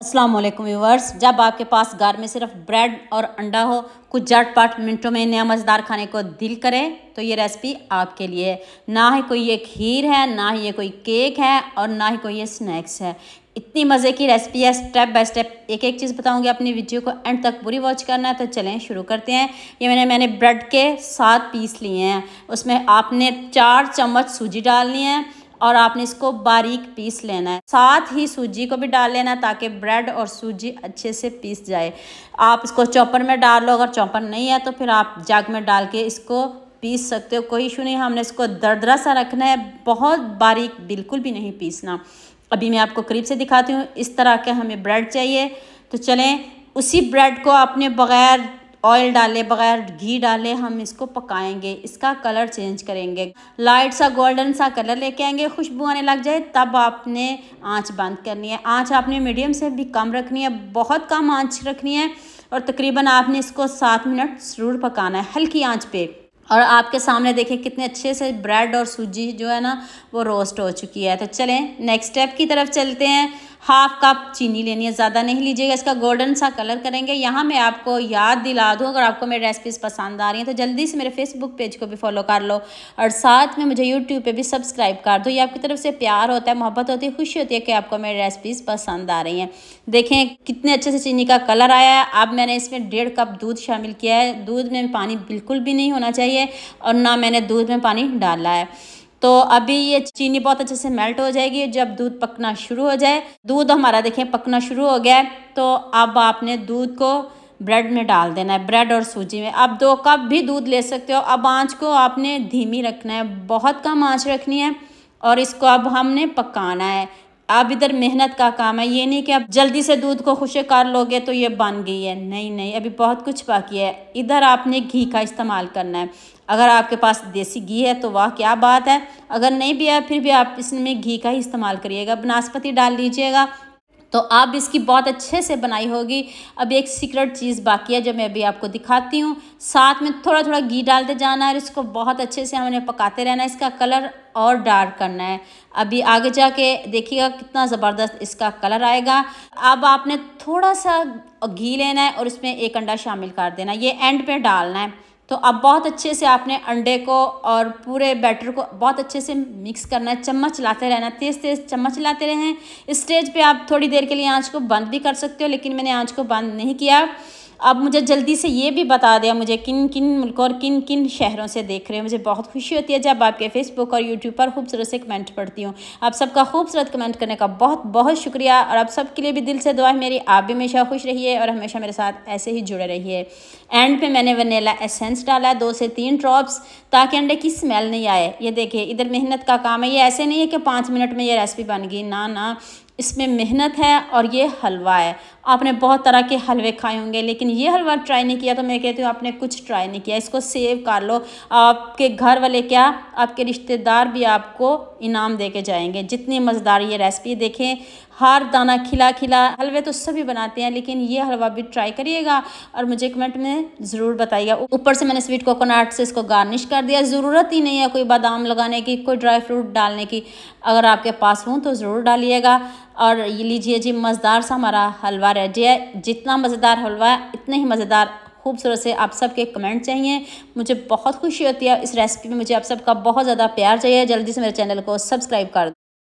अस्सलाम वालेकुम व्यूअर्स। जब आपके पास घर में सिर्फ ब्रेड और अंडा हो, कुछ झटपट मिनटों में नया मज़ेदार खाने को दिल करे तो ये रेसिपी आपके लिए है। ना ही कोई ये खीर है, ना ही ये कोई केक है और ना ही कोई ये स्नैक्स है। इतनी मज़े की रेसिपी है। स्टेप बाय स्टेप एक एक चीज़ बताऊंगी। अपनी वीडियो को एंड तक पूरी वॉच करना है। तो चलें शुरू करते हैं। ये मैंने ब्रेड के 7 पीस लिए हैं। उसमें आपने 4 चम्मच सूजी डालनी है और आपने इसको बारीक पीस लेना है। साथ ही सूजी को भी डाल लेना है ताकि ब्रेड और सूजी अच्छे से पीस जाए। आप इसको चॉपर में डाल लो, अगर चॉपर नहीं है तो फिर आप जग में डाल के इसको पीस सकते हो, कोई इशू नहीं। हमने इसको दरदरा सा रखना है, बहुत बारीक बिल्कुल भी नहीं पीसना। अभी मैं आपको करीब से दिखाती हूँ। इस तरह के हमें ब्रेड चाहिए। तो चलें, उसी ब्रेड को आपने बग़ैर ऑयल डाले, बग़ैर घी डाले हम इसको पकाएंगे। इसका कलर चेंज करेंगे, लाइट सा गोल्डन सा कलर लेके आएंगे। खुशबू आने लग जाए तब आपने आंच बंद करनी है। आंच आपने मीडियम से भी कम रखनी है, बहुत कम आंच रखनी है। और तकरीबन आपने इसको 7 मिनट ज़रूर पकाना है हल्की आंच पे। और आपके सामने देखें कितने अच्छे से ब्रेड और सूजी जो है ना वो रोस्ट हो चुकी है। तो चलें नेक्स्ट स्टेप की तरफ चलते हैं। हाफ कप चीनी लेनी है, ज़्यादा नहीं लीजिएगा। इसका गोल्डन सा कलर करेंगे। यहाँ मैं आपको याद दिला दूँ, अगर आपको मेरी रेसिपीज़ पसंद आ रही हैं तो जल्दी से मेरे फेसबुक पेज को भी फॉलो कर लो और साथ में मुझे यूट्यूब पे भी सब्सक्राइब कर दो। ये आपकी तरफ से प्यार होता है, मोहब्बत होती है, खुशी होती है कि आपको मेरी रेसिपीज़ पसंद आ रही हैं। देखें कितने अच्छे से चीनी का कलर आया है। अब मैंने इसमें 1.5 कप दूध शामिल किया है। दूध में पानी बिल्कुल भी नहीं होना चाहिए और ना मैंने दूध में पानी डाला है। तो अभी ये चीनी बहुत अच्छे से मेल्ट हो जाएगी। जब दूध पकना शुरू हो जाए, दूध हमारा देखें पकना शुरू हो गया है, तो अब आपने दूध को ब्रेड में डाल देना है, ब्रेड और सूजी में। आप 2 कप भी दूध ले सकते हो। अब आंच को आपने धीमी रखना है, बहुत कम आंच रखनी है और इसको अब हमने पकाना है। अब इधर मेहनत का काम है, ये नहीं कि आप जल्दी से दूध को खुशक कर लोगे तो ये बन गई है। नहीं नहीं, अभी बहुत कुछ बाकी है। इधर आपने घी का इस्तेमाल करना है। अगर आपके पास देसी घी है तो वाह क्या बात है, अगर नहीं भी है फिर भी आप इसमें घी का ही इस्तेमाल करिएगा। बनास्पति डाल लीजिएगा तो आप इसकी बहुत अच्छे से बनाई होगी। अब एक सीक्रेट चीज़ बाकी है जो मैं अभी आपको दिखाती हूँ। साथ में थोड़ा थोड़ा घी डालते जाना है और इसको बहुत अच्छे से हमने पकाते रहना है। इसका कलर और डार्क करना है। अभी आगे जाके देखिएगा कितना ज़बरदस्त इसका कलर आएगा। अब आपने थोड़ा सा घी लेना है और इसमें 1 अंडा शामिल कर देना है, ये एंड पे डालना है। तो अब बहुत अच्छे से आपने अंडे को और पूरे बैटर को बहुत अच्छे से मिक्स करना है। चम्मच चलाते रहना, तेज़ तेज़ चम्मच चलाते रहें। इस स्टेज पे आप थोड़ी देर के लिए आंच को बंद भी कर सकते हो, लेकिन मैंने आंच को बंद नहीं किया। अब मुझे जल्दी से ये भी बता दिया मुझे किन किन मुल्कों और किन किन शहरों से देख रहे हैं। मुझे बहुत खुशी होती है जब आपके फेसबुक और यूट्यूब पर खूबसूरत से कमेंट पढ़ती हूँ। आप सबका खूबसूरत कमेंट करने का बहुत बहुत शुक्रिया। और आप सबके लिए भी दिल से दुआ है मेरी, आप भी हमेशा खुश रहिए और हमेशा मेरे साथ ऐसे ही जुड़े रहिए। एंड पे मैंने वनीला एसेंस डाला है 2 से 3 ड्रॉप्स, ताकि अंडे की स्मेल नहीं आए। ये देखिए इधर मेहनत का काम है। ये ऐसे नहीं है कि 5 मिनट में ये रेसिपी बन गई, ना ना, इसमें मेहनत है और ये हलवा है। आपने बहुत तरह के हलवे खाए होंगे लेकिन ये हलवा ट्राई नहीं किया तो मैं कहती हूँ आपने कुछ ट्राई नहीं किया। इसको सेव कर लो। आपके घर वाले क्या, आपके रिश्तेदार भी आपको इनाम दे के जाएंगे। जितनी मज़ेदार ये रेसिपी, देखें हर दाना खिला खिला। हलवे तो सभी बनाते हैं लेकिन ये हलवा भी ट्राई करिएगा और मुझे कमेंट में ज़रूर बताइएगा। ऊपर से मैंने स्वीट कोकोनट से इसको गार्निश कर दिया। ज़रूरत ही नहीं है कोई बादाम लगाने की, कोई ड्राई फ्रूट डालने की। अगर आपके पास हो तो ज़रूर डालिएगा। और ये लीजिए जी, मज़ेदार सा हमारा हलवा रेडी है। जितना मज़ेदार हलवा है इतने ही मज़ेदार खूबसूरत से आप सबके कमेंट चाहिए। मुझे बहुत खुशी होती है इस रेसिपी में। मुझे आप सबका बहुत ज़्यादा प्यार चाहिए। जल्दी से मेरे चैनल को सब्सक्राइब कर दो।